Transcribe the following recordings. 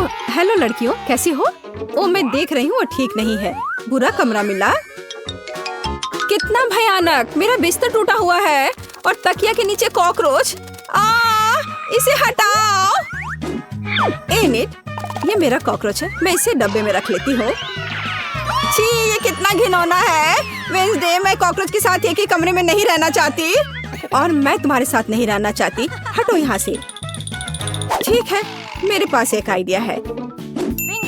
Oh hello लड़कियों, कैसी हो? ओह मैं देख रही हूँ वो ठीक नहीं है। बुरा कमरा मिला। कितना भयानक, मेरा बिस्तर टूटा हुआ है और तकिया के नीचे कॉकरोच। इसे हटाओ। एनिट, ये मेरा कॉकरोच है, मैं इसे डब्बे में रख लेती हूँ। छी, ये कितना घिनौना है। वेंसडे, मैं कॉकरोच के साथ एक ही कमरे में नहीं रहना चाहती और मैं तुम्हारे साथ नहीं रहना चाहती। हटो यहाँ से। ठीक है, मेरे पास एक आइडिया है।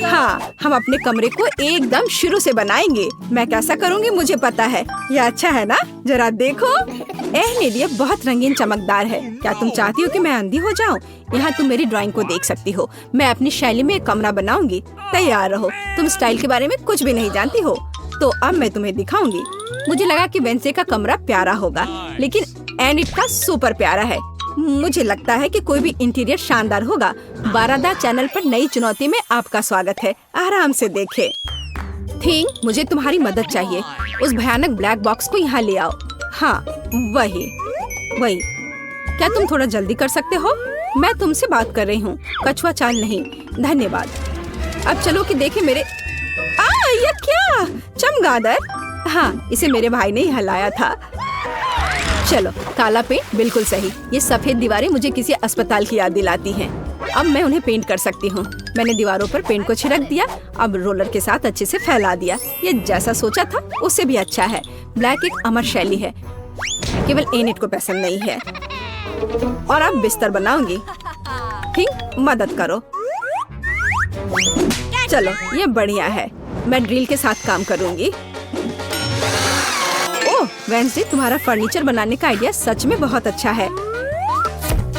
हाँ, हम अपने कमरे को एकदम शुरू से बनाएंगे। मैं कैसा करूँगी मुझे पता है। ये अच्छा है ना? जरा देखो। ये बहुत रंगीन चमकदार है। क्या तुम चाहती हो कि मैं अंधी हो जाऊँ? यहाँ तुम मेरी ड्राइंग को देख सकती हो। मैं अपनी शैली में एक कमरा बनाऊंगी। तैयार रहो। तुम स्टाइल के बारे में कुछ भी नहीं जानती हो, तो अब मैं तुम्हें दिखाऊंगी। मुझे लगा कि वेंसडे का कमरा प्यारा होगा, लेकिन एनिट का सुपर प्यारा है। मुझे लगता है कि कोई भी इंटीरियर शानदार होगा। 12 चैनल पर नई चुनौती में आपका स्वागत है। आराम से देखें। थिंग, मुझे तुम्हारी मदद चाहिए। उस भयानक ब्लैक बॉक्स को यहाँ ले आओ। हाँ, वही। क्या तुम थोड़ा जल्दी कर सकते हो? मैं तुमसे बात कर रही हूँ, कछुआ चाल नहीं। धन्यवाद। अब चलो कि देखें मेरे। ये क्या? चमगादड़। हाँ, इसे मेरे भाई ने ही हलाया था। चलो, काला पेंट बिल्कुल सही। ये सफेद दीवारें मुझे किसी अस्पताल की याद दिलाती हैं। अब मैं उन्हें पेंट कर सकती हूँ। मैंने दीवारों पर पेंट को छिड़क दिया। अब रोलर के साथ अच्छे से फैला दिया। ये जैसा सोचा था उससे भी अच्छा है। ब्लैक एक अमर शैली है, केवल एनिट को पसंद नहीं है। और अब बिस्तर बनाऊंगी। ठीक, मदद करो। चलो, ये बढ़िया है। मैं ड्रिल के साथ काम करूंगी। ओह वेंसडे, तुम्हारा फर्नीचर बनाने का आइडिया सच में बहुत अच्छा है।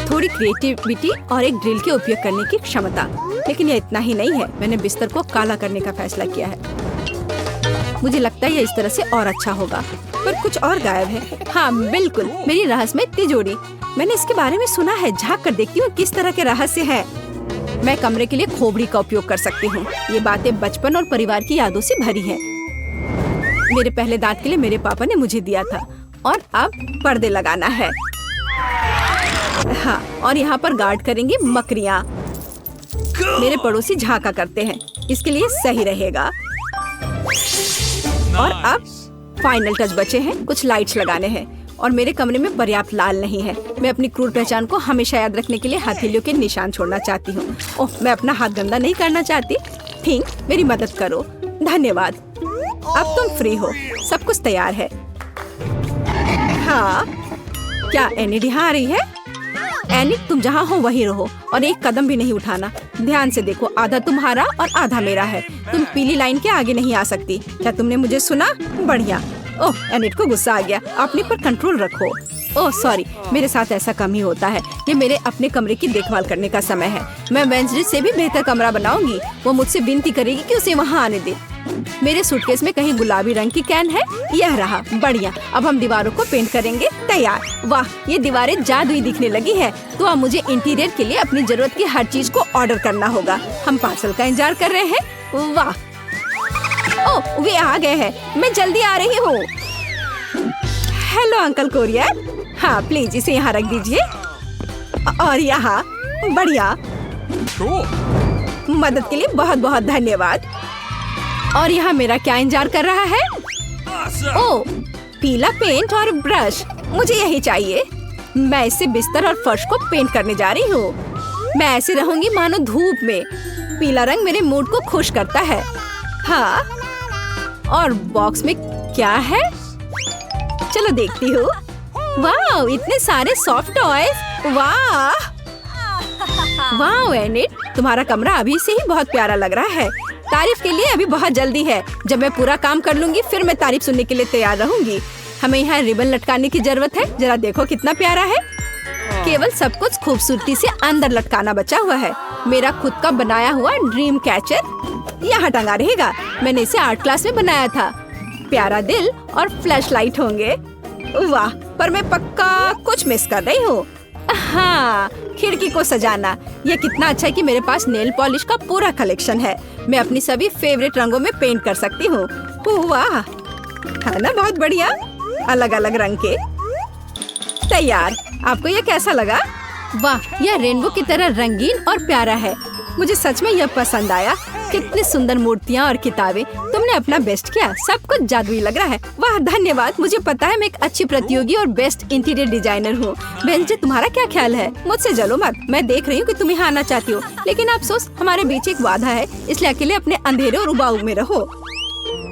थोड़ी क्रिएटिविटी और एक ड्रिल के उपयोग करने की क्षमता। लेकिन ये इतना ही नहीं है। मैंने बिस्तर को काला करने का फैसला किया है। मुझे लगता है ये इस तरह से और अच्छा होगा, पर कुछ और गायब है। हाँ बिल्कुल, मेरी रहस्यमय तिजोरी। मैंने इसके बारे में सुना है। झाँक कर देखती हूँ किस तरह के रहस्य है। मैं कमरे के लिए खोपड़ी का उपयोग कर सकती हूँ। ये बातें बचपन और परिवार की यादों से भरी हैं। मेरे पहले दांत के लिए मेरे पापा ने मुझे दिया था। और अब पर्दे लगाना है। हाँ, और यहाँ पर गार्ड करेंगे मकड़ियाँ। मेरे पड़ोसी झाँका करते हैं, इसके लिए सही रहेगा। और अब फाइनल टच बचे हैं। कुछ लाइट्स लगाने हैं और मेरे कमरे में पर्याप्त लाल नहीं है। मैं अपनी क्रूर पहचान को हमेशा याद रखने के लिए हथेलियों के निशान छोड़ना चाहती हूँ। ओह, मैं अपना हाथ गंदा नहीं करना चाहती। ठीक, मेरी मदद करो। धन्यवाद। अब तुम फ्री हो। सब कुछ तैयार है। हाँ, क्या एनिट यहाँ आ रही है? एनिट, तुम जहाँ हो वहीं रहो और एक कदम भी नहीं उठाना। ध्यान से देखो, आधा तुम्हारा और आधा मेरा है। तुम पीली लाइन के आगे नहीं आ सकती। क्या तुमने मुझे सुना? बढ़िया। ओह, एनिट को गुस्सा आ गया। अपने पर कंट्रोल रखो। ओह सॉरी, मेरे साथ ऐसा कम ही होता है। ये मेरे अपने कमरे की देखभाल करने का समय है। मैं वेंसडे से भी बेहतर कमरा बनाऊंगी। वो मुझसे विनती करेगी कि उसे वहाँ आने दे। मेरे सूटकेस में कहीं गुलाबी रंग की कैन है। यह रहा। बढ़िया। अब हम दीवारों को पेंट करेंगे। तैयार। वाह, ये दीवारें जादुई दिखने लगी है। तो अब मुझे इंटीरियर के लिए अपनी जरूरत की हर चीज को ऑर्डर करना होगा। हम पार्सल का इंतजार कर रहे हैं। वाह, ओह वे आ गए हैं। मैं जल्दी आ रही हूँ। Hello uncle courier. हाँ प्लीज इसे यहाँ रख दीजिए। और यहाँ। बढ़िया। मदद के लिए बहुत बहुत धन्यवाद। और यहाँ मेरा क्या इंतजार कर रहा है? ओह, पीला पेंट और ब्रश। मुझे यही चाहिए। मैं इससे बिस्तर और फर्श को पेंट करने जा रही हूँ। मैं ऐसे रहूंगी मानो धूप में। पीला रंग मेरे मूड को खुश करता है। हाँ, और बॉक्स में क्या है? चलो देखती हूँ। वाह, इतने सारे सॉफ्ट टॉयज। वाह वाह एनिट, तुम्हारा कमरा अभी से ही बहुत प्यारा लग रहा है। तारीफ के लिए अभी बहुत जल्दी है। जब मैं पूरा काम कर लूंगी फिर मैं तारीफ सुनने के लिए तैयार रहूंगी। हमें यहाँ रिबन लटकाने की जरूरत है। जरा देखो कितना प्यारा है। केवल सब कुछ खूबसूरती से अंदर लटकाना बचा हुआ है। मेरा खुद का बनाया हुआ ड्रीम कैचर यहाँ टंगा रहेगा। मैंने इसे आर्ट क्लास में बनाया था। प्यारा दिल और फ्लैश लाइट होंगे। वाह, पर मैं पक्का कुछ मिस कर रही हूँ। हाँ, खिड़की को सजाना। यह कितना अच्छा है कि मेरे पास नेल पॉलिश का पूरा कलेक्शन है। मैं अपनी सभी फेवरेट रंगों में पेंट कर सकती हूँ। वाह, है ना बहुत बढ़िया। अलग अलग रंग के। तैयार। आपको यह कैसा लगा? वाह, यह रेनबो की तरह रंगीन और प्यारा है। मुझे सच में यह पसंद आया। कितनी सुंदर मूर्तियाँ और किताबें। तुमने अपना बेस्ट किया। सब कुछ जादुई लग रहा है। वाह धन्यवाद। मुझे पता है मैं एक अच्छी प्रतियोगी और बेस्ट इंटीरियर डिजाइनर हूँ। वेंसडे, तुम्हारा क्या ख्याल है? मुझसे जलो मत। मैं देख रही हूँ कि तुम यहाँ आना चाहती हो, लेकिन अफसोस हमारे बीच एक वादा है, इसलिए अकेले अपने अंधेरे और उबाऊ में रहो।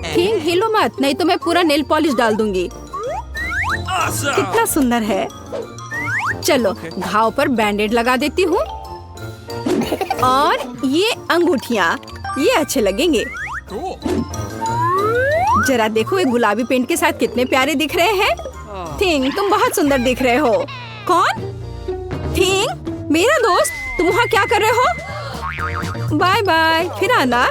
ठीक, हिलो मत, नहीं तो मैं पूरा नेल पॉलिश डाल दूंगी। कितना सुंदर है। चलो घाव पर बैंडेड लगा देती हूँ। और ये अंगूठियाँ, ये अच्छे लगेंगे। जरा देखो, ये गुलाबी पेंट के साथ कितने प्यारे दिख रहे हैं। थिंग, तुम बहुत सुंदर दिख रहे हो। कौन? थिंग, मेरा दोस्त। तुम वहाँ क्या कर रहे हो? बाय बाय, फिर आना।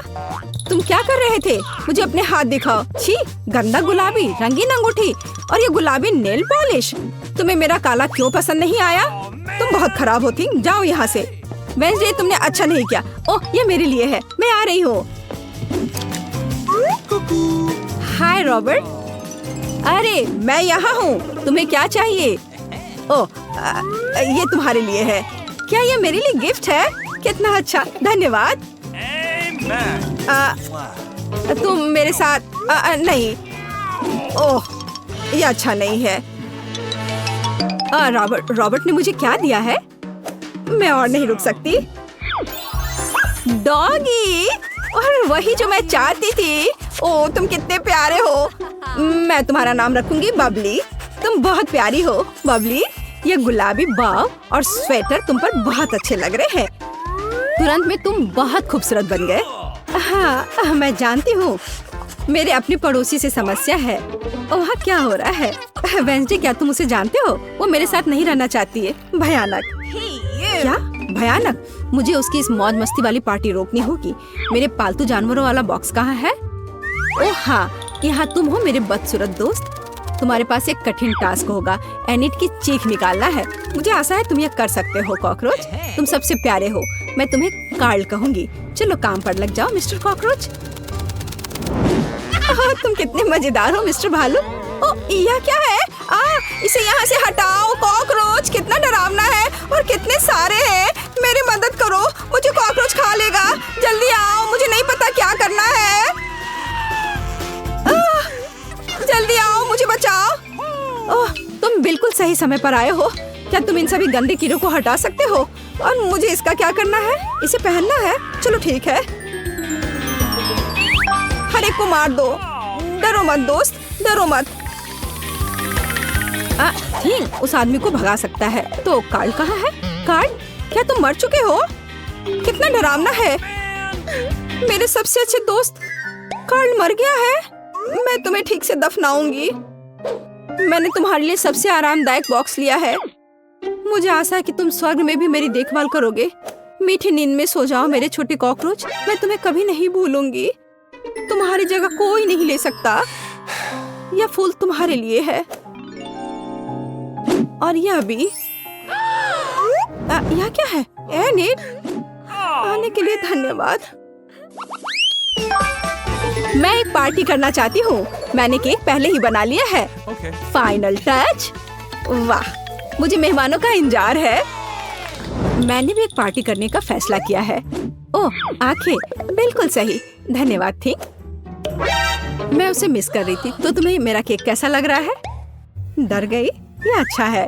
तुम क्या कर रहे थे? मुझे अपने हाथ दिखाओ। छी, गंदा गुलाबी रंगीन अंगूठी और ये गुलाबी नेल पॉलिश। तुम्हें मेरा काला क्यों पसंद नहीं आया? तुम बहुत खराब हो। थिंग, जाओ यहाँ से। वेंसडे, तुमने अच्छा नहीं किया। ओह, ये मेरे लिए है। मैं आ रही हूँ। हाय रॉबर्ट। अरे मैं यहाँ हूँ। तुम्हें क्या चाहिए? ओह, ये तुम्हारे लिए है। क्या ये मेरे लिए गिफ्ट है? कितना अच्छा, धन्यवाद। तुम मेरे साथ नहीं। ओह, ये अच्छा नहीं है। रॉबर्ट ने मुझे क्या दिया है? मैं और नहीं रुक सकती। डॉगी, और वही जो मैं चाहती थी। ओह, तुम कितने प्यारे हो। मैं तुम्हारा नाम रखूंगी बबली। तुम बहुत प्यारी हो बबली। ये गुलाबी बाव और स्वेटर तुम पर बहुत अच्छे लग रहे हैं। तुरंत में तुम बहुत खूबसूरत बन गए। हाँ, मैं जानती हूँ। मेरे अपने पड़ोसी से समस्या है। वहाँ क्या हो रहा है? वेंसडे, क्या तुम उसे जानते हो? वो मेरे साथ नहीं रहना चाहती है। भयानक। क्या भयानक? मुझे उसकी इस मौज मस्ती वाली पार्टी रोकनी होगी। मेरे पालतू जानवरों वाला बॉक्स कहाँ है? ओह हाँ, यहाँ तुम हो मेरे बदसूरत दोस्त। तुम्हारे पास एक कठिन टास्क होगा। एनिट की चीख निकालना है। मुझे आशा है तुम ये कर सकते हो कॉकरोच। तुम सबसे प्यारे हो। मैं तुम्हें कार्ल कहूंगी। चलो काम पर लग जाओ मिस्टर कॉकरोच। तुम कितने मजेदार हो मिस्टर भालू। ओह, यह क्या है? इसे यहाँ से हटाओ। कॉकरोच कितना डरावना है और कितने सारे हैं। मेरी मदद करो, मुझे कॉकरोच खा लेगा। जल्दी आओ, मुझे नहीं पता क्या करना है। जल्दी आओ, मुझे बचाओ। ओह, तुम बिल्कुल सही समय पर आए हो। क्या तुम इन सभी गंदे कीड़ों को हटा सकते हो? और मुझे इसका क्या करना है? इसे पहनना है। चलो ठीक है। हर एक को मार दो। डरो मत दोस्त, डरो मत। ठीक, उस आदमी को भगा सकता है। तो कार्ल कहाँ है? कार्ल, क्या तुम मर चुके हो? कितना डरावना है। मेरे सबसे अच्छे दोस्त कार्ल मर गया है। मैं तुम्हें ठीक से दफनाऊंगी। मैंने तुम्हारे लिए सबसे आरामदायक बॉक्स लिया है। मुझे आशा है कि तुम स्वर्ग में भी मेरी देखभाल करोगे। मीठी नींद में सो जाओ मेरे छोटे कॉकरोच। मैं तुम्हें कभी नहीं भूलूंगी। तुम्हारी जगह कोई नहीं ले सकता। यह फूल तुम्हारे लिए है और यह भी। यह क्या है? एनिट, आने के लिए धन्यवाद। मैं एक पार्टी करना चाहती हूँ। मैंने केक पहले ही बना लिया है। Final touch. वाह, मुझे मेहमानों का इंतजार है। मैंने भी एक पार्टी करने का फैसला किया है। ओह, आंखें, बिल्कुल सही। धन्यवाद थी। मैं उसे मिस कर रही थी। तो तुम्हें मेरा केक कैसा लग रहा है? डर गई? ये अच्छा है।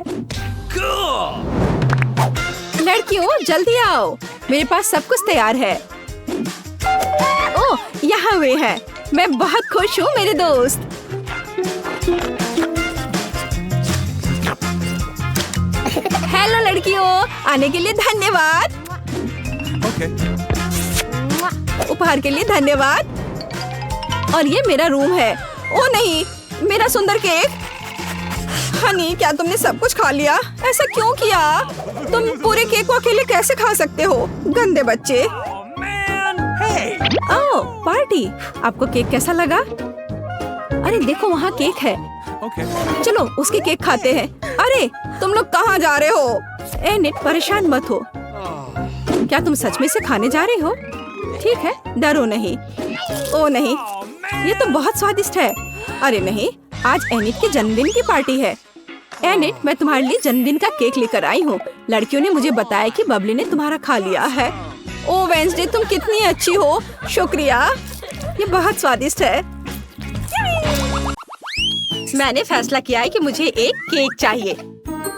लड़कियों, जल्दी आओ, मेरे पास सब कुछ तैयार है। ओह, यहाँ वे हैं। मैं बहुत खुश हूँ मेरे दोस्त। हेलो लड़कियों, आने के लिए धन्यवाद। उपहार के लिए धन्यवाद। और ये मेरा रूम है। ओ नहीं, मेरा सुंदर केक। हनी, क्या तुमने सब कुछ खा लिया? ऐसा क्यों किया? तुम पूरे केक को अकेले कैसे खा सकते हो? गंदे बच्चे। ओह, पार्टी। आपको केक कैसा लगा? अरे देखो, वहाँ केक है। चलो उसके केक खाते हैं। अरे तुम लोग कहाँ जा रहे हो? एनिट, परेशान मत हो। क्या तुम सच में से खाने जा रहे हो? ठीक है, डरो नहीं। ओ नहीं, ये तो बहुत स्वादिष्ट है। अरे नहीं, आज एनिट के जन्मदिन की पार्टी है। एनिट, मैं तुम्हारे लिए जन्मदिन का केक लेकर आई हूँ। लड़कियों ने मुझे बताया कि बबली ने तुम्हारा खा लिया है। ओ वेंसडे, तुम कितनी अच्छी हो। शुक्रिया, ये बहुत स्वादिष्ट है। मैंने फैसला किया है कि मुझे एक केक चाहिए।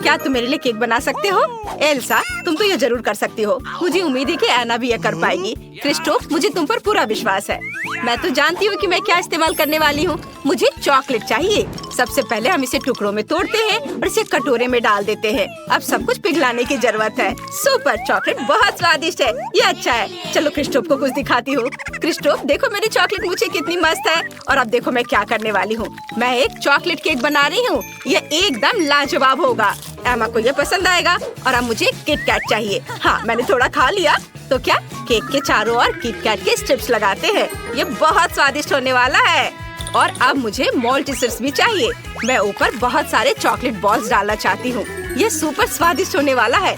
क्या तुम मेरे लिए केक बना सकते हो? एल्सा, तुम तो ये जरूर कर सकती हो। मुझे उम्मीद है कि एना भी ये कर पाएगी। क्रिस्टोफ, मुझे तुम पर पूरा विश्वास है। मैं तो जानती हूँ कि मैं क्या इस्तेमाल करने वाली हूँ। मुझे चॉकलेट चाहिए। सबसे पहले हम इसे टुकड़ों में तोड़ते हैं और इसे कटोरे में डाल देते हैं। अब सब कुछ पिघलाने की जरूरत है। सुपर, चॉकलेट बहुत स्वादिष्ट है। ये अच्छा है। चलो क्रिस्टोफ को कुछ दिखाती हूँ। क्रिस्टोफ, देखो मेरी चॉकलेट मुझे कितनी मस्त है। और अब देखो मैं क्या करने वाली हूँ। मैं एक चॉकलेट केक बना रही हूँ। ये एकदम लाजवाब होगा। एमा को ये पसंद आएगा। और अब मुझे किट कैट चाहिए। हाँ, मैंने थोड़ा खा लिया। तो क्या केक के चारों ओर किट कैट के स्ट्रिप्स लगाते हैं। ये बहुत स्वादिष्ट होने वाला है। और अब मुझे मोल्टिसर्स भी चाहिए। मैं ऊपर बहुत सारे चॉकलेट बॉल्स डालना चाहती हूँ। ये सुपर स्वादिष्ट होने वाला है।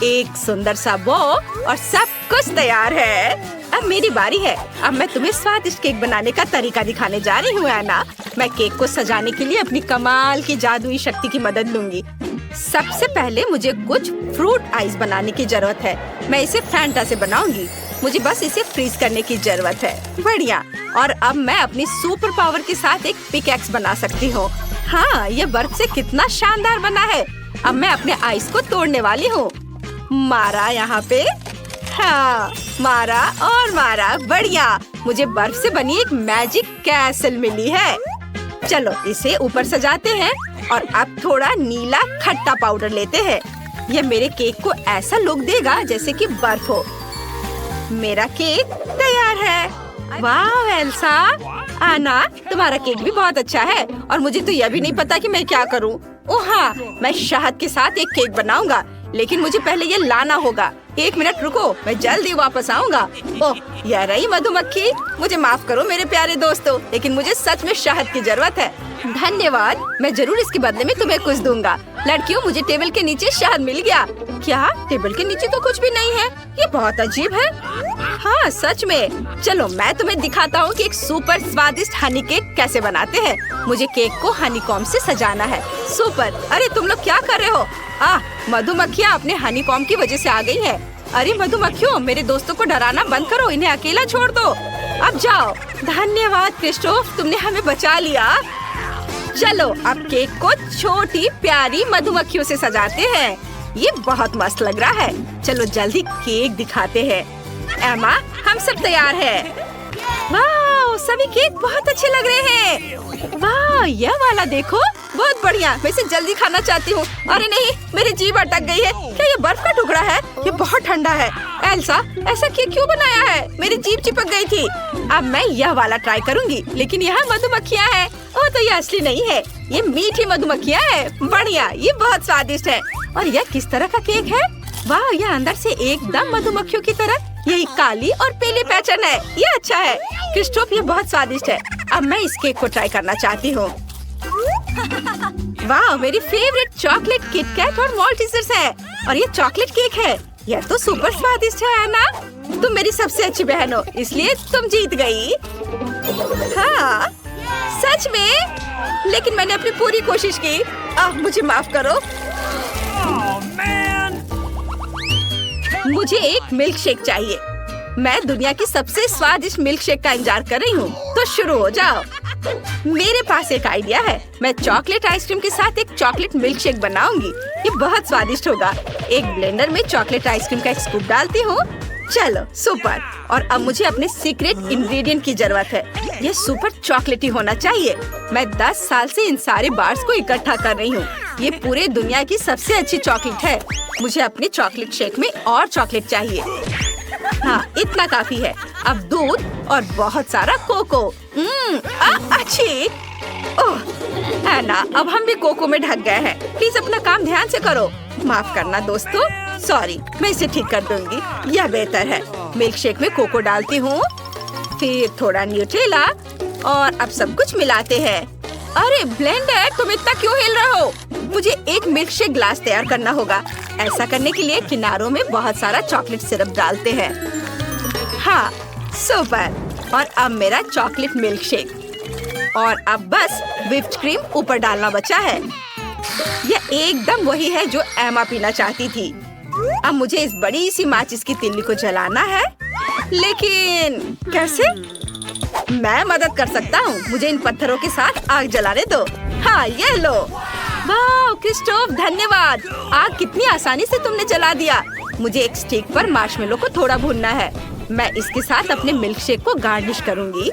एक सुंदर सा बो और सब कुछ तैयार है। अब मेरी बारी है। अब मैं तुम्हें स्वादिष्ट केक बनाने का तरीका दिखाने जा रही हूँ एना। मैं केक को सजाने के लिए अपनी कमाल की जादुई शक्ति की मदद लूंगी। सबसे पहले मुझे कुछ फ्रूट आइस बनाने की जरूरत है। मैं इसे फैंटा से बनाऊंगी। मुझे बस इसे फ्रीज करने की जरूरत है। बढ़िया। और अब मैं अपनी सुपर पावर के साथ एक पिकैक्स बना सकती हूँ। हाँ, ये बर्फ से कितना शानदार बना है। अब मैं अपने आइस को तोड़ने वाली हूँ। मारा यहाँ पे। हाँ, मारा और मारा। बढ़िया। मुझे बर्फ से बनी एक मैजिक कैसल मिली है। चलो इसे ऊपर सजाते हैं। और अब थोड़ा नीला खट्टा पाउडर लेते हैं। यह मेरे केक को ऐसा लुक देगा जैसे कि बर्फ हो। मेरा केक तैयार है। वाह एल्सा, आना, तुम्हारा केक भी बहुत अच्छा है। और मुझे तो यह भी नहीं पता कि मैं क्या करूं। ओह हाँ, मैं शहद के साथ एक केक बनाऊंगा। लेकिन मुझे पहले ये लाना होगा। 1 मिनट रुको, मैं जल्दी वापस आऊंगा। ओह, यह रही मधुमक्खी। मुझे माफ करो मेरे प्यारे दोस्तों, लेकिन मुझे सच में शहद की जरूरत है। धन्यवाद, मैं जरूर इसके बदले में तुम्हें कुछ दूंगा। लड़कियों, मुझे टेबल के नीचे शहद मिल गया। क्या? टेबल के नीचे तो कुछ भी नहीं है। ये बहुत अजीब है। हाँ सच में। चलो मैं तुम्हें दिखाता हूँ कि एक सुपर स्वादिष्ट हनी केक कैसे बनाते हैं। मुझे केक को हनी कॉम्ब से सजाना है। सुपर। अरे तुम लोग क्या कर रहे हो? मधुमक्खियाँ अपने हनी कॉम्ब की वजह से आ गई है। अरे मधुमक्खियों, मेरे दोस्तों को डराना बंद करो। इन्हें अकेला छोड़ दो। अब जाओ। धन्यवाद क्रिस्टोफ, तुमने हमें बचा लिया। चलो अब केक को छोटी प्यारी मधुमक्खियों से सजाते हैं। ये बहुत मस्त लग रहा है। चलो जल्दी केक दिखाते हैं। एमा, हम सब तैयार हैं। वाह, सभी केक बहुत अच्छे लग रहे हैं। वाह, यह वाला देखो, बहुत बढ़िया। मैं इसे जल्दी खाना चाहती हूँ। अरे नहीं, मेरी जीभ अटक गई है। क्या ये बर्फ का टुकड़ा है? ये बहुत ठंडा है। एल्सा, ऐसा केक क्यों बनाया है? मेरी जीभ चिपक गई थी। अब मैं यह वाला ट्राई करूँगी। लेकिन यहाँ मधुमक्खियाँ हैं। ओह, तो ये असली नहीं है, ये मीठी मधुमक्खियाँ हैं। बढ़िया, ये बहुत स्वादिष्ट है। और यह किस तरह का केक है? वाह, यह अंदर से एकदम मधुमक्खियों की तरह। यही काली और पीली पैटर्न है। ये अच्छा है क्रिस्टोफ, ये बहुत स्वादिष्ट है। अब मैं इस केक को ट्राई करना चाहती हूँ। वाह, मेरी फेवरेट चॉकलेट किटकैट और मॉल्टिसर्स है। और ये चॉकलेट केक है। यह तो सुपर स्वादिष्ट है ना? तुम मेरी सबसे अच्छी बहन हो, इसलिए तुम जीत गई। हाँ सच में, लेकिन मैंने अपनी पूरी कोशिश की। मुझे माफ करो। मुझे एक मिल्क शेक चाहिए। मैं दुनिया की सबसे स्वादिष्ट मिल्क शेक का इंतजार कर रही हूँ। तो शुरू हो जाओ। मेरे पास एक आइडिया है। मैं चॉकलेट आइसक्रीम के साथ एक चॉकलेट मिल्क शेक बनाऊंगी। ये बहुत स्वादिष्ट होगा। एक ब्लेंडर में चॉकलेट आइसक्रीम का एक स्कूप डालती हूँ। चलो सुपर। और अब मुझे अपने सीक्रेट इंग्रेडिएंट की जरूरत है। ये सुपर चॉकलेटी होना चाहिए। मैं 10 साल से इन सारे बार्स को इकट्ठा कर रही हूँ। ये पूरे दुनिया की सबसे अच्छी चॉकलेट है। मुझे अपने चॉकलेट शेक में और चॉकलेट चाहिए। हाँ, इतना काफी है। अब दूध और बहुत सारा कोको। अच्छी। ओह एना, अब हम भी कोको में ढक गए हैं। प्लीज अपना काम ध्यान से करो। माफ करना दोस्तों, सॉरी। मैं इसे ठीक कर दूंगी। यह बेहतर है। मिल्क शेक में कोको डालती हूँ, फिर थोड़ा न्यूट्रेला और अब सब कुछ मिलाते हैं। अरे ब्लेंडर, तुम इतना क्यों हिल रहे हो? मुझे एक मिल्क शेक ग्लास तैयार करना होगा। ऐसा करने के लिए किनारों में बहुत सारा चॉकलेट सिरप डालते हैं। हाँ सुपर। और अब मेरा चॉकलेट मिल्क शेक। और अब बस व्हिप्ड क्रीम ऊपर डालना बचा है। यह एकदम वही है जो एमा पीना चाहती थी। अब मुझे इस बड़ी सी माचिस की तिल्ली को जलाना है, लेकिन कैसे? मैं मदद कर सकता हूँ। मुझे इन पत्थरों के साथ आग जलाने दो। हाँ, ये लो। वाह क्रिस्टोफ, धन्यवाद। आग कितनी आसानी से तुमने जला दिया। मुझे एक स्टिक पर मार्शमेलो को थोड़ा भूनना है। मैं इसके साथ अपने मिल्क शेक को गार्निश करूंगी।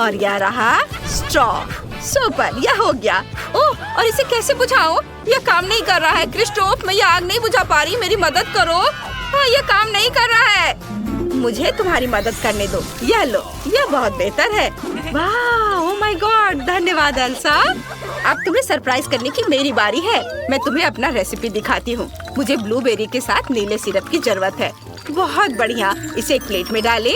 और यह रहा स्ट्रॉ। सुपर, यह हो गया। ओह, और इसे कैसे बुझाऊं? यह काम नहीं कर रहा है। क्रिस्टोफ, मैं यह आग नहीं बुझा पा रही। मेरी मदद करो। हाँ, यह काम नहीं कर रहा है। मुझे तुम्हारी मदद करने दो। यह लो, यह बहुत बेहतर है। वाह, ओह माय गॉड, धन्यवाद एल्सा। अब तुम्हें सरप्राइज करने की मेरी बारी है। मैं तुम्हें अपना रेसिपी दिखाती हूँ। मुझे ब्लूबेरी के साथ नीले सिरप की जरूरत है। बहुत बढ़िया। इसे एक प्लेट में डालें।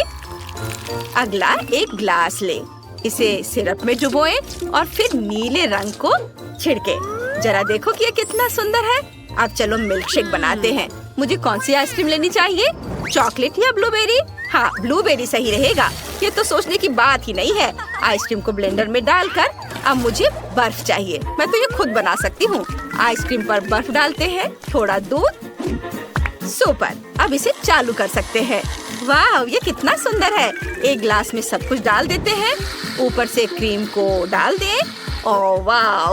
अगला एक ग्लास ले। इसे सिरप में डुबोएं और फिर नीले रंग को छिड़के। जरा देखो कि ये कितना सुंदर है। अब चलो मिल्क शेक बनाते हैं। मुझे कौन सी आइसक्रीम लेनी चाहिए? चॉकलेट या ब्लूबेरी? हाँ, ब्लूबेरी सही रहेगा। ये तो सोचने की बात ही नहीं है। आइसक्रीम को ब्लेंडर में डालकर अब मुझे बर्फ चाहिए। मैं तो ये खुद बना सकती हूँ। आइसक्रीम पर बर्फ डालते हैं, थोड़ा दूध। सुपर, अब इसे चालू कर सकते हैं। वाह, ये कितना सुंदर है। एक ग्लास में सब कुछ डाल देते हैं। ऊपर से क्रीम को डाल दें। ओह वाह,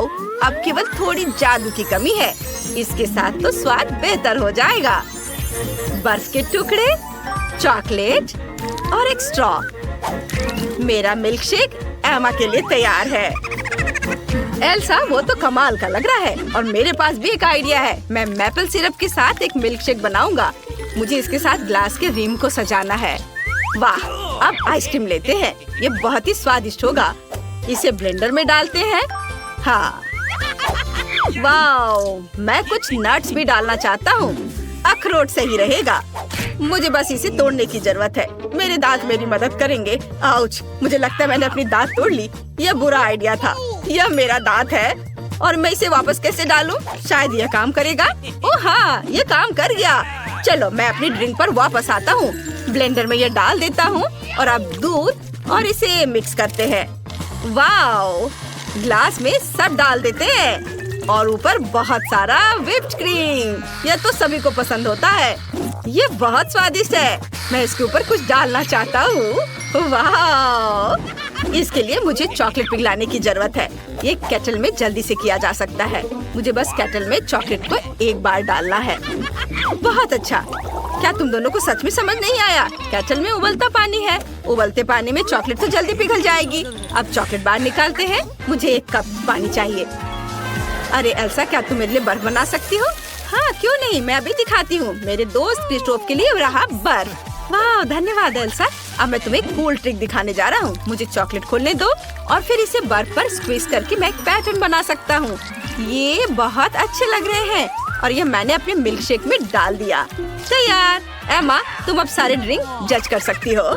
अब केवल थोड़ी जादू की कमी है। इसके साथ तो स्वाद बेहतर हो जाएगा। बर्फ के टुकड़े, चॉकलेट और एक स्ट्रॉ। मेरा मिल्क शेक एमा के लिए तैयार है। एल्सा, वो तो कमाल का लग रहा है। और मेरे पास भी एक आइडिया है। मैं मैपल सिरप के साथ एक मिल्क शेक बनाऊंगा। मुझे इसके साथ ग्लास के रिम को सजाना है। वाह, अब आइसक्रीम लेते हैं। ये बहुत ही स्वादिष्ट होगा। इसे ब्लेंडर में डालते हैं। हाँ, वाह, मैं कुछ नट्स भी डालना चाहता हूँ। अखरोट सही रहेगा। मुझे बस इसे तोड़ने की जरूरत है। मेरे दांत मेरी मदद करेंगे। आउच, मुझे लगता है मैंने अपनी दांत तोड़ ली। यह बुरा आइडिया था। यह मेरा दांत है और मैं इसे वापस कैसे डालूं? शायद यह काम करेगा। ओह हाँ, यह काम कर गया। चलो, मैं अपनी ड्रिंक पर वापस आता हूँ। ब्लेंडर में यह डाल देता हूँ और अब दूध और इसे मिक्स करते हैं। वाओ, ग्लास में सब डाल देते हैं और ऊपर बहुत सारा व्हिप्ड क्रीम। यह तो सभी को पसंद होता है। ये बहुत स्वादिष्ट है। मैं इसके ऊपर कुछ डालना चाहता हूँ। वाह, इसके लिए मुझे चॉकलेट पिघलाने की जरूरत है। ये केटल में जल्दी से किया जा सकता है। मुझे बस केटल में चॉकलेट को एक बार डालना है। बहुत अच्छा। क्या तुम दोनों को सच में समझ नहीं आया? केटल में उबलता पानी है। उबलते पानी में चॉकलेट तो जल्दी पिघल जाएगी। अब चॉकलेट बाहर निकालते हैं। मुझे 1 कप पानी चाहिए। अरे एल्सा, क्या तुम मेरे लिए बर्फ बना सकती हो? हाँ, क्यों नहीं, मैं अभी दिखाती हूँ। मेरे दोस्त क्रिस्टोफ के लिए रहा बर्फ। वाह, धन्यवाद एल्सा। अब मैं तुम्हें एक कूल ट्रिक दिखाने जा रहा हूँ। मुझे चॉकलेट खोलने दो और फिर इसे बर्फ पर स्क्वीज करके मैं एक पैटर्न बना सकता हूँ। ये बहुत अच्छे लग रहे हैं और ये मैंने अपने मिल्क शेक में डाल दिया। तैयार। एमा, तुम अब सारे ड्रिंक जज कर सकती हो।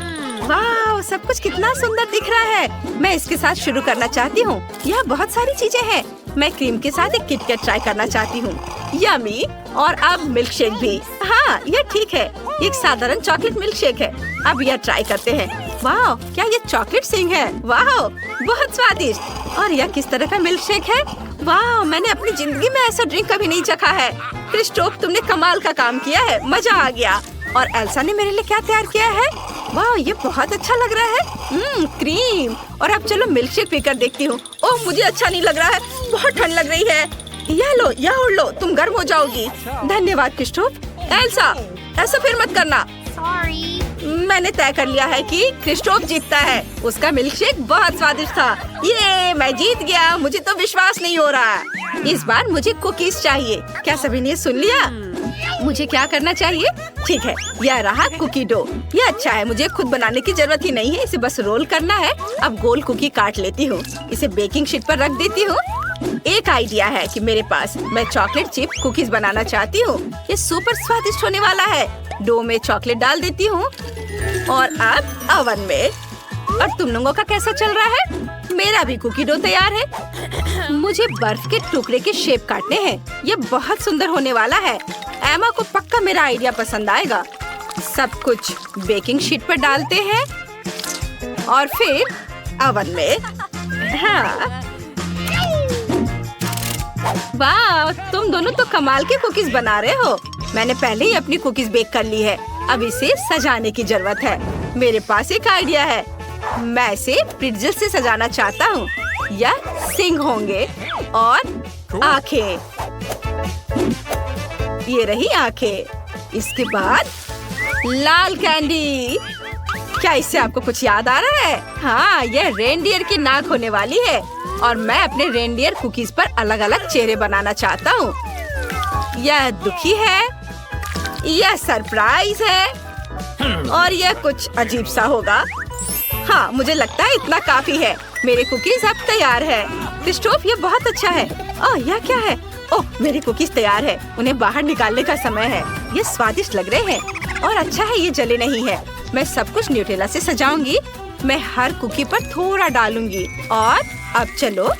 वाह, सब कुछ कितना सुंदर दिख रहा है। मैं इसके साथ शुरू करना चाहती हूँ। यह बहुत सारी चीजें हैं। मैं क्रीम के साथ एक किटकैट ट्राई करना चाहती हूँ। यम्मी। और अब मिल्क शेक भी। हाँ, यह ठीक है। एक साधारण चॉकलेट मिल्क शेक है। अब यह ट्राई करते हैं। वाह, क्या ये चॉकलेट सिंग है? वाह, बहुत स्वादिष्ट। और यह किस तरह का मिल्क शेक है? वाह, मैंने अपनी जिंदगी में ऐसा ड्रिंक कभी नहीं चखा है। क्रिस्टोफ, तुमने कमाल का काम किया है। मजा आ गया। और एल्सा ने मेरे लिए क्या तैयार किया है? वाह, ये बहुत अच्छा लग रहा है। क्रीम। और अब चलो मिल्क शेक पीकर देखती हूँ। ओह, मुझे अच्छा नहीं लग रहा है। बहुत ठंड लग रही है। यह लो, यह ओढ़ लो, तुम गर्म हो जाओगी। धन्यवाद क्रिस्टोफ। एल्सा, ऐसा फिर मत करना। मैंने तय कर लिया है कि क्रिस्टोफ जीतता है। उसका मिल्क शेक बहुत स्वादिष्ट था। ये मैं जीत गया। मुझे तो विश्वास नहीं हो रहा है। इस बार मुझे कुकीज चाहिए। क्या सभी ने सुन लिया? मुझे क्या करना चाहिए? ठीक है, यह रहा कुकी डो। यह अच्छा है। मुझे खुद बनाने की जरूरत ही नहीं है। इसे बस रोल करना है। अब गोल कुकी काट लेती हूँ। इसे बेकिंग शीट पर रख देती हूँ। एक आइडिया है कि मेरे पास। मैं चॉकलेट चिप कुकीज बनाना चाहती हूँ। ये सुपर स्वादिष्ट होने वाला है। डो में चॉकलेट डाल देती हूँ और अब ओवन में। और तुम लोगों का कैसा चल रहा है? मेरा भी कुकी डो तैयार है। मुझे बर्फ के टुकड़े के शेप काटने हैं। ये बहुत सुंदर होने वाला है। एमा को पक्का मेरा आइडिया पसंद आएगा। सब कुछ बेकिंग शीट पर डालते हैं और फिर ओवन में। हाँ, वाह, तुम दोनों तो कमाल के कुकीज बना रहे हो। मैंने पहले ही अपनी कुकीज बेक कर ली है। अब इसे सजाने की जरूरत है। मेरे पास एक आइडिया है। मैं इसे प्रिट्ज़ल से सजाना चाहता हूँ। यह सिंग होंगे और आंखें। ये रही आंखें। इसके बाद लाल कैंडी। क्या इससे आपको कुछ याद आ रहा है? हाँ, यह रेनडियर की नाक होने वाली है और मैं अपने रेनडियर कुकीज पर अलग अलग चेहरे बनाना चाहता हूँ। यह दुखी है, यह सरप्राइज है और यह कुछ अजीब सा होगा। हाँ, मुझे लगता है इतना काफी है। मेरे कुकीज अब तैयार है। क्रिस्टोफ, ये बहुत अच्छा है। ओह, यह क्या है? ओह, मेरी कुकीज तैयार है। उन्हें बाहर निकालने का समय है। ये स्वादिष्ट लग रहे हैं और अच्छा है ये जले नहीं है। मैं सब कुछ न्यूटेला से सजाऊंगी। मैं हर कुकी पर थोड़ा डालूंगी और अब चलो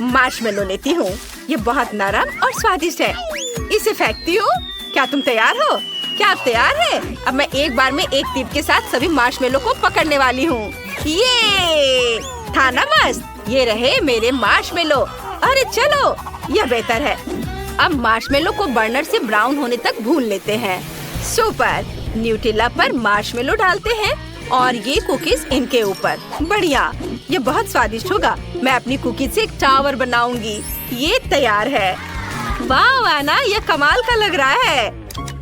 मार्शमेलो लेती हूँ। ये बहुत नरम और स्वादिष्ट है। इसे फेंकती हूँ। क्या तुम तैयार हो? क्या आप तैयार हैं? अब मैं एक बार में एक टीप के साथ सभी मार्शमेलो को पकड़ने वाली हूँ। ये था ना मस्त? ये रहे मेरे मार्शमेलो। अरे चलो, यह बेहतर है। अब मार्शमेलो को बर्नर से ब्राउन होने तक भून लेते हैं। सुपर। न्यूटेला पर मार्शमेलो डालते हैं और ये कुकीज इनके ऊपर। बढ़िया, ये बहुत स्वादिष्ट होगा। मैं अपनी कुकीज से एक टावर बनाऊंगी। ये तैयार है। वाह आना, ये कमाल का लग रहा है।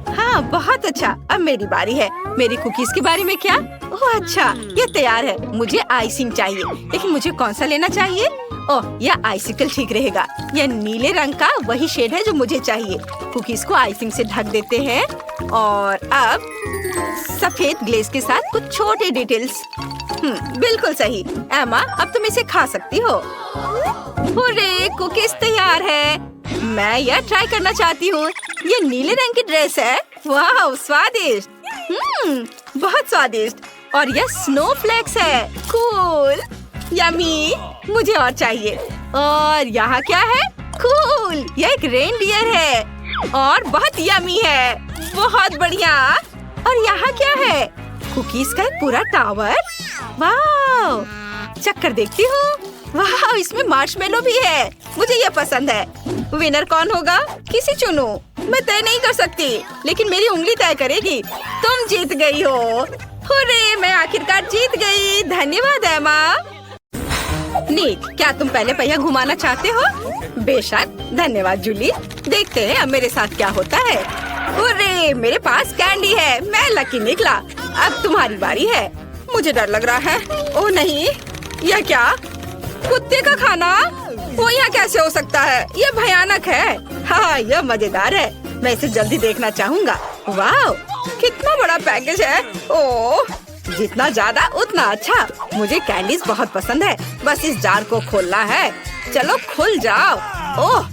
हाँ, बहुत अच्छा। अब मेरी बारी है। मेरी कुकीज के बारे में क्या? ओह अच्छा, ये तैयार है। मुझे आइसिंग चाहिए, लेकिन मुझे कौन सा लेना चाहिए? ओह, यह आइसिकल ठीक रहेगा। यह नीले रंग का वही शेड है जो मुझे चाहिए। कुकीज को आइसिंग से ढक देते हैं और अब सफेद ग्लेज के साथ कुछ छोटे डिटेल्स। बिल्कुल सही। एमा, अब तुम इसे खा सकती हो। हुर्रे, कुकीज तैयार है। मैं यह ट्राई करना चाहती हूँ। ये नीले रंग की ड्रेस है। वाह, स्वादिष्ट। बहुत स्वादिष्ट। और यह स्नोफ्लेक्स है। Cool, yummy. मुझे और चाहिए। और यहाँ क्या है? कूल, यह एक रेनडियर है और बहुत यम्मी है। बहुत बढ़िया। और यहाँ क्या है? कुकीज का एक पूरा टावर। वाह, चक्कर देखती हूँ। वाह, इसमें मार्शमेलो भी है। मुझे ये पसंद है। विनर कौन होगा? किसी चुनो। मैं तय नहीं कर सकती, लेकिन मेरी उंगली तय करेगी। तुम जीत गई हो। हुर्रे, मैं आखिरकार जीत गई। धन्यवाद एमा। नीक, क्या तुम पहले पहिया घुमाना चाहते हो? बेशक। धन्यवाद जूली। देखते हैं अब मेरे साथ क्या होता है। हुर्रे, मेरे पास कैंडी है। मैं लकी निकला। अब तुम्हारी बारी है। मुझे डर लग रहा है। ओह नहीं, यह क्या? कुत्ते का खाना? वो यहाँ कैसे हो सकता है? ये भयानक है। हाँ, यह मजेदार है। मैं इसे जल्दी देखना चाहूँगा। वाह, कितना बड़ा पैकेज है। ओह, जितना ज्यादा उतना अच्छा। मुझे कैंडीज बहुत पसंद है। बस इस जार को खोलना है। चलो खुल जाओ। ओह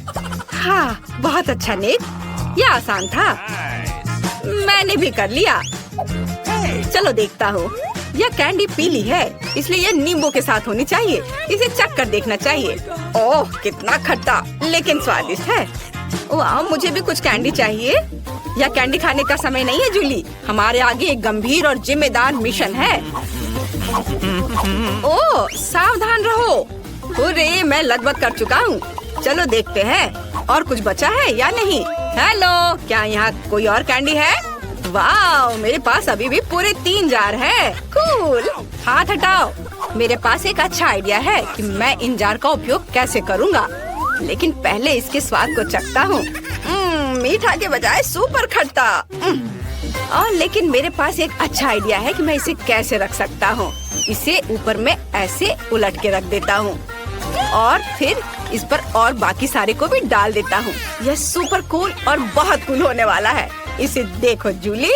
हाँ, बहुत अच्छा निक। यह आसान था। मैंने भी कर लिया। चलो देखता हूँ। यह कैंडी पीली है, इसलिए यह नींबू के साथ होनी चाहिए। इसे चख कर देखना चाहिए। ओह, कितना खट्टा लेकिन स्वादिष्ट है। वाह, मुझे भी कुछ कैंडी चाहिए। यह कैंडी खाने का समय नहीं है जूली। हमारे आगे एक गंभीर और जिम्मेदार मिशन है। ओह, सावधान रहो। हुर्रे, मैं लगभग कर चुका हूँ। चलो देखते हैं और कुछ बचा है या नहीं। हेलो, क्या यहाँ कोई और कैंडी है? वाह, मेरे पास अभी भी पूरे 3 जार है। कूल। हाथ हटाओ। मेरे पास एक अच्छा आइडिया है कि मैं इन जार का उपयोग कैसे करूँगा, लेकिन पहले इसके स्वाद को चखता हूँ। मीठा के बजाय सुपर खट्टा। और लेकिन मेरे पास एक अच्छा आइडिया है कि मैं इसे कैसे रख सकता हूँ। इसे ऊपर में ऐसे उलट के रख देता हूँ और फिर इस पर और बाकी सारे को भी डाल देता हूँ। यह सुपर कूल और बहुत कूल होने वाला है। इसे देखो जूली।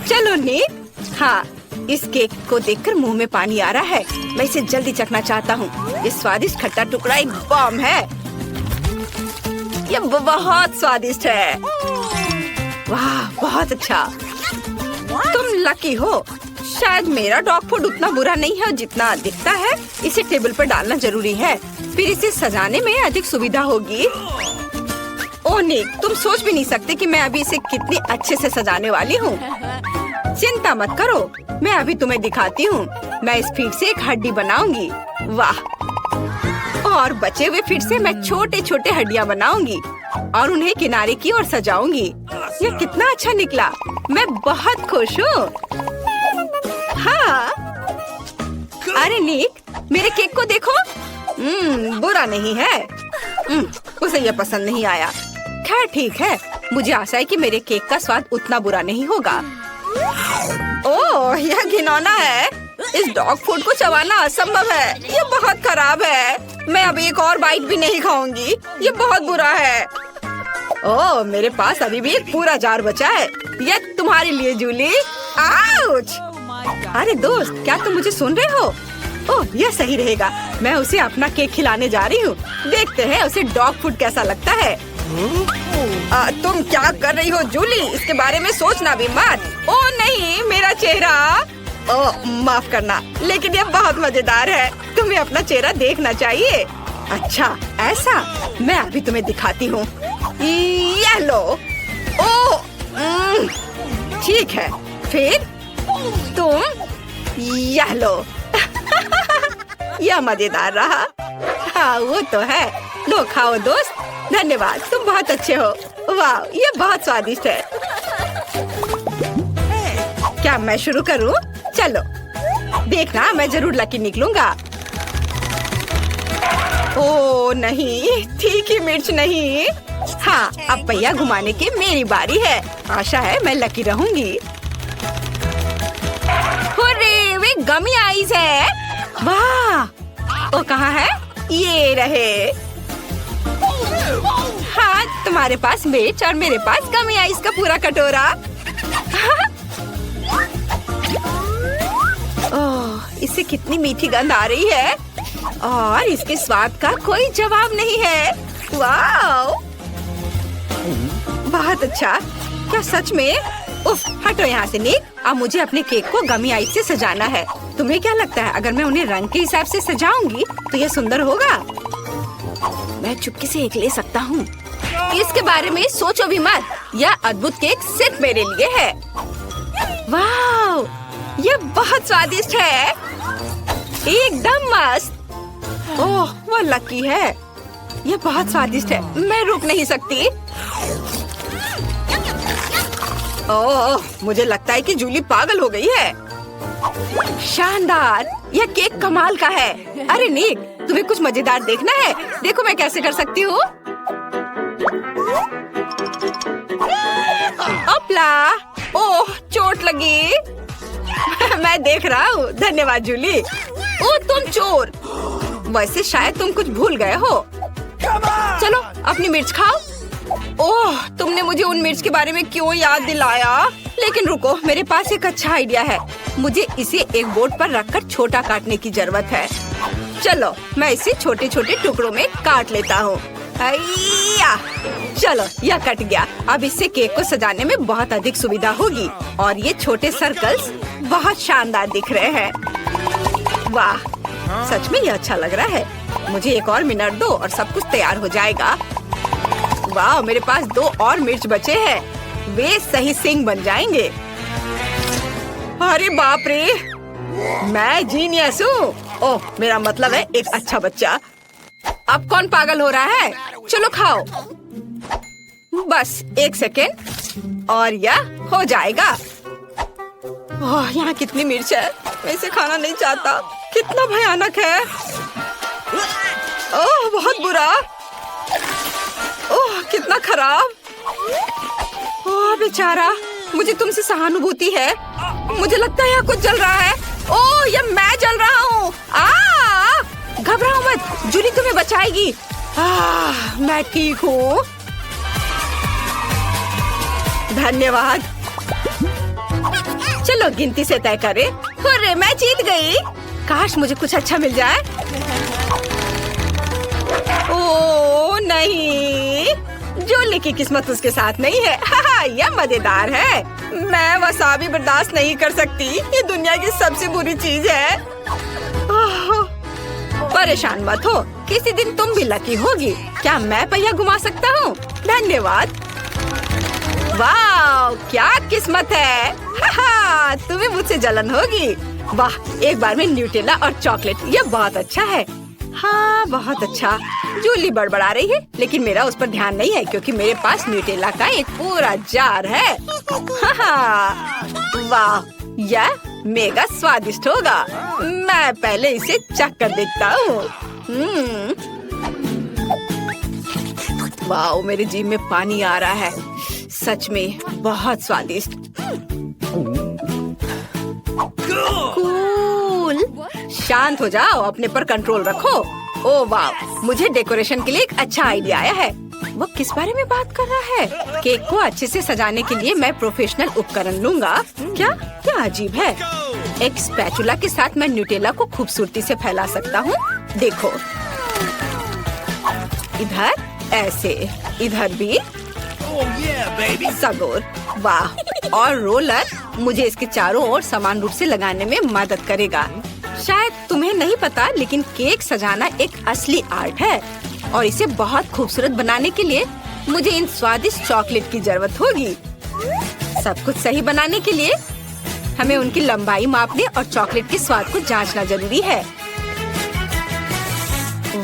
चलो नीक। हाँ, इस केक को देखकर मुंह में पानी आ रहा है। मैं इसे जल्दी चखना चाहता हूँ। ये स्वादिष्ट खट्टा टुकड़ा एक बम है। ये बहुत स्वादिष्ट है। वाह, बहुत अच्छा। तुम लकी हो। शायद मेरा डॉग फूड उतना बुरा नहीं है जितना दिखता है। इसे टेबल पर डालना जरूरी है, फिर इसे सजाने में अधिक सुविधा होगी। ओह निक, तुम सोच भी नहीं सकते कि मैं अभी इसे कितनी अच्छे से सजाने वाली हूँ। चिंता मत करो, मैं अभी तुम्हें दिखाती हूँ। मैं इस फीड से एक हड्डी बनाऊंगी। वाह, और बचे हुए फीड से मैं छोटे छोटे हड्डियाँ बनाऊंगी। और उन्हें किनारे की ओर सजाऊंगी। ये कितना अच्छा निकला, मैं बहुत खुश हूँ। हाँ, अरे निक, मेरे केक को देखो। बुरा नहीं है। उसे यह पसंद नहीं आया। खैर ठीक है, मुझे आशा है कि मेरे केक का स्वाद उतना बुरा नहीं होगा। ओह, यह घिनौना है। इस डॉग फूड को चबाना असंभव है। ये बहुत खराब है। मैं अब एक और बाइट भी नहीं खाऊंगी। ये बहुत बुरा है। ओह, मेरे पास अभी भी एक पूरा जार बचा है। ये तुम्हारे लिए जूली। आउच! अरे दोस्त, क्या तुम मुझे सुन रहे हो? ओह, यह सही रहेगा। मैं उसे अपना केक खिलाने जा रही हूँ। देखते हैं उसे डॉग फूड कैसा लगता है। तुम क्या कर रही हो जूली? इसके बारे में सोचना भी मत। ओह नहीं, मेरा चेहरा। ओह, माफ करना, लेकिन ये बहुत मजेदार है। तुम्हें अपना चेहरा देखना चाहिए। अच्छा ऐसा, मैं अभी तुम्हें दिखाती हूँ। ये लो। ओह, ठीक है, फिर तुम यह लो। यह मजेदार रहा। हाँ वो तो है। लो खाओ दोस्त। धन्यवाद, तुम बहुत अच्छे हो। वाह, ये बहुत स्वादिष्ट है। क्या मैं शुरू करूं? चलो देखना, मैं जरूर लकी निकलूंगा। ओह नहीं, तीखी मिर्च नहीं। हाँ, अब पहिया घुमाने की मेरी बारी है। आशा है मैं लकी रहूंगी। हुर्रे, वे गमी आइस है। वाह, वो कहाँ है? ये रहे। हाँ, तुम्हारे पास मिर्च और मेरे पास गमी आइस का पूरा कटोरा। ओह, इससे कितनी मीठी गंध आ रही है और इसके स्वाद का कोई जवाब नहीं है। वाह, बहुत अच्छा। क्या सच में? उफ, हटो यहाँ से निक। अब मुझे अपने केक को गमी आइस से सजाना है। तुम्हें क्या लगता है, अगर मैं उन्हें रंग के हिसाब से सजाऊंगी तो यह सुंदर होगा? मैं चुपके से एक ले सकता हूँ। इसके बारे में सोचो भी मत। यह अद्भुत केक सिर्फ मेरे लिए है। वाह, यह बहुत स्वादिष्ट है। एकदम मस्त। ओह, वो लकी है। यह बहुत स्वादिष्ट है। मैं रुक नहीं सकती। ओह, मुझे लगता है कि जूली पागल हो गई है। शानदार, यह केक कमाल का है। अरे निक, तुम्हें कुछ मजेदार देखना है? देखो मैं कैसे कर सकती हूँ। अपला, ओह चोट लगी। मैं देख रहा हूँ। धन्यवाद जूली। ओह तुम चोर। वैसे शायद तुम कुछ भूल गए हो। चलो अपनी मिर्च खाओ। ओह, तुमने मुझे उन मिर्च के बारे में क्यों याद दिलाया? लेकिन रुको, मेरे पास एक अच्छा आइडिया है। मुझे इसे एक बोर्ड पर रखकर छोटा काटने की जरूरत है। चलो मैं इसे छोटे छोटे टुकड़ों में काट लेता हूँ। चलो यह कट गया। अब इससे केक को सजाने में बहुत अधिक सुविधा होगी और ये छोटे सर्कल्स बहुत शानदार दिख रहे हैं। वाह, सच में ये अच्छा लग रहा है। मुझे एक और मिनट दो और सब कुछ तैयार हो जाएगा। वाह, मेरे पास 2 और मिर्च बचे हैं। वे सही सिंग बन जाएंगे। अरे बाप रे, मैं जीनियस हूँ। ओह, मेरा मतलब है एक अच्छा बच्चा। अब कौन पागल हो रहा है? चलो खाओ। बस 1 सेकेंड और यह हो जाएगा। ओह, यहाँ कितनी मिर्च है। मैं इसे खाना नहीं चाहता। कितना भयानक है। ओह, बहुत बुरा। ओह, कितना खराब। ओह बेचारा, मुझे तुमसे सहानुभूति है। मुझे लगता है यहाँ कुछ जल रहा है। ओह, ये मैं जल रहा हूँ। घबराओ मत, जूली तुम्हें बचाएगी। मैं ठीक हूँ। धन्यवाद। चलो गिनती से तय करें। हुर्रे, मैं जीत गई। काश मुझे कुछ अच्छा मिल जाए। ओह नहीं, जूली की किस्मत उसके साथ नहीं है। यह मजेदार है। मैं वसाबी बर्दाश्त नहीं कर सकती। ये दुनिया की सबसे बुरी चीज है। परेशान मत हो, किसी दिन तुम भी लकी होगी। क्या मैं पहिया घुमा सकता हूँ? धन्यवाद। वाह, क्या किस्मत है। तुम्हें मुझसे जलन होगी। वाह, एक बार में न्यूटेला और चॉकलेट, ये बहुत अच्छा है। हाँ बहुत अच्छा। जूली बड़बड़ा रही है, लेकिन मेरा उस पर ध्यान नहीं है क्योंकि मेरे पास न्यूटेला का एक पूरा जार है। वाह, यह मेगा स्वादिष्ट होगा। मैं पहले इसे चख कर देखता हूँ। वाह, मेरे जीभ में पानी आ रहा है। सच में बहुत स्वादिष्ट। कूल। शांत हो जाओ, अपने पर कंट्रोल रखो। ओह वाह, मुझे डेकोरेशन के लिए एक अच्छा आइडिया आया है। वो किस बारे में बात कर रहा है? केक को अच्छे से सजाने के लिए मैं प्रोफेशनल उपकरण लूंगा। क्या क्या अजीब है। एक स्पैचुला के साथ मैं न्यूटेला को खूबसूरती से फैला सकता हूँ। देखो, इधर ऐसे, इधर भी सगोर। वाह, और रोलर मुझे इसके चारों ओर समान रूप से लगाने में मदद करेगा। शायद तुम्हें नहीं पता, लेकिन केक सजाना एक असली आर्ट है और इसे बहुत खूबसूरत बनाने के लिए मुझे इन स्वादिष्ट चॉकलेट की जरूरत होगी। सब कुछ सही बनाने के लिए हमें उनकी लंबाई मापने और चॉकलेट के स्वाद को जांचना जरूरी है।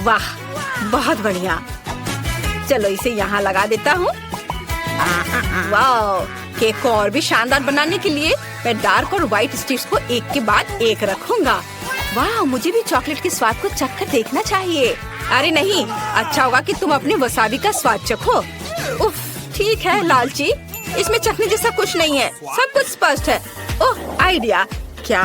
वाह, बहुत बढ़िया। चलो इसे यहाँ लगा देता हूँ। वाह, केक को और भी शानदार बनाने के लिए मैं डार्क और व्हाइट स्टिक्स को एक के बाद एक रखूंगा। वाह, मुझे भी चॉकलेट के स्वाद को चख कर देखना चाहिए। अरे नहीं, अच्छा होगा कि तुम अपने वसाबी का स्वाद चखो। उफ, ठीक है लालची, इसमें चखने जैसा कुछ नहीं है, सब कुछ स्पष्ट है। ओह, आइडिया। क्या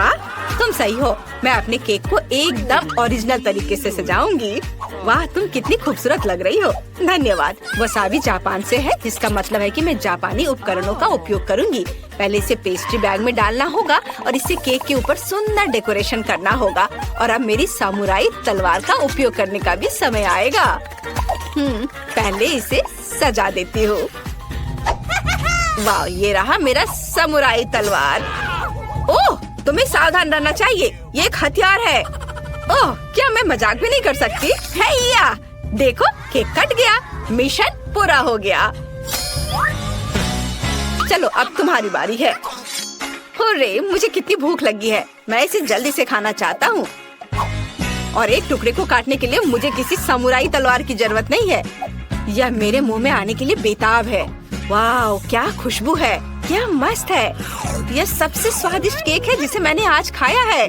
तुम सही हो, मैं अपने केक को एकदम ओरिजिनल तरीके से सजाऊंगी। वाह, तुम कितनी खूबसूरत लग रही हो। धन्यवाद। वसाबी जापान से है, जिसका मतलब है कि मैं जापानी उपकरणों का उपयोग करूंगी। पहले इसे पेस्ट्री बैग में डालना होगा और इसे केक के ऊपर सुंदर डेकोरेशन करना होगा। और अब मेरी सामुराई तलवार का उपयोग करने का भी समय आएगा। पहले इसे सजा देती हूँ। वाह, ये रहा मेरा सामुराई तलवार। ओह, तुम्हें सावधान रहना चाहिए, ये एक हथियार है। ओह, क्या मैं मजाक भी नहीं कर सकती? हैया, देखो, केक कट गया, मिशन पूरा हो गया। चलो अब तुम्हारी बारी है। हुर्रे, मुझे कितनी भूख लगी है, मैं इसे जल्दी से खाना चाहता हूँ। और एक टुकड़े को काटने के लिए मुझे किसी सामुराई तलवार की जरूरत नहीं है। यह मेरे मुंह में आने के लिए बेताब है। वाह, क्या खुशबू है, क्या मस्त है। यह सबसे स्वादिष्ट केक है जिसे मैंने आज खाया है।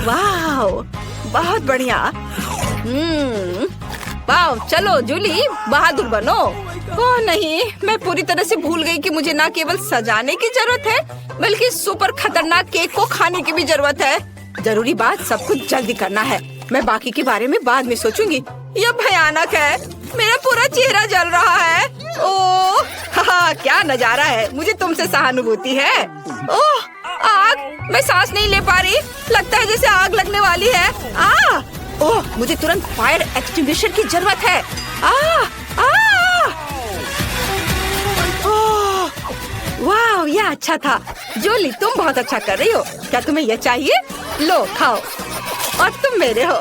वाह, बहुत बढ़िया। वाह, चलो जूली, बहादुर बनो। ओह नहीं, मैं पूरी तरह से भूल गई कि मुझे न केवल सजाने की जरूरत है, बल्कि सुपर खतरनाक केक को खाने की भी जरूरत है। जरूरी बात, सब कुछ जल्दी करना है। मैं बाकी के बारे में बाद में सोचूंगी। यह भयानक है, मेरा पूरा चेहरा जल रहा है। ओह, क्या नजारा है, मुझे तुमसे सहानुभूति है। ओह, आग, मैं सांस नहीं ले पा रही, लगता है जैसे आग लगने वाली है। ओह, मुझे तुरंत फायर एक्सटिंग्विशर की जरूरत है। वाह, यह अच्छा था। जूली, तुम बहुत अच्छा कर रही हो। क्या तुम्हें यह चाहिए? लो, खाओ। और तुम मेरे हो।